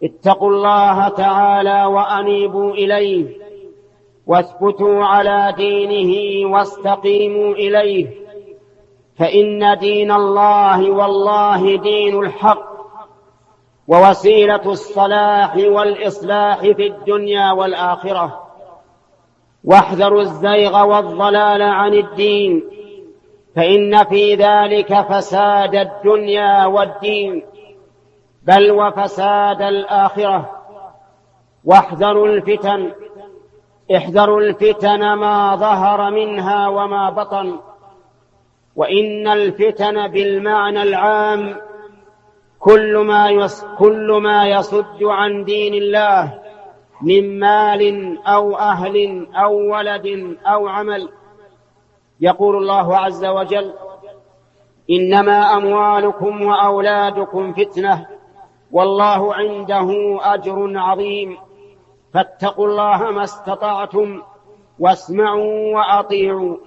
اتقوا الله تعالى وأنيبوا إليه واثبتوا على دينه واستقيموا إليه، فإن دين الله والله دين الحق ووسيلة الصلاح والإصلاح في الدنيا والآخرة. واحذروا الزيغ والضلال عن الدين، فإن في ذلك فساد الدنيا والدين، بل وفساد الآخرة. واحذروا الفتن، احذروا الفتن ما ظهر منها وما بطن، وإن الفتن بالمعنى العام كل ما يصد عن دين الله من مال أو أهل أو ولد أو عمل. يقول الله عز وجل: إنما أموالكم وأولادكم فتنة والله عنده أجر عظيم، فاتقوا الله ما استطعتم واسمعوا وأطيعوا.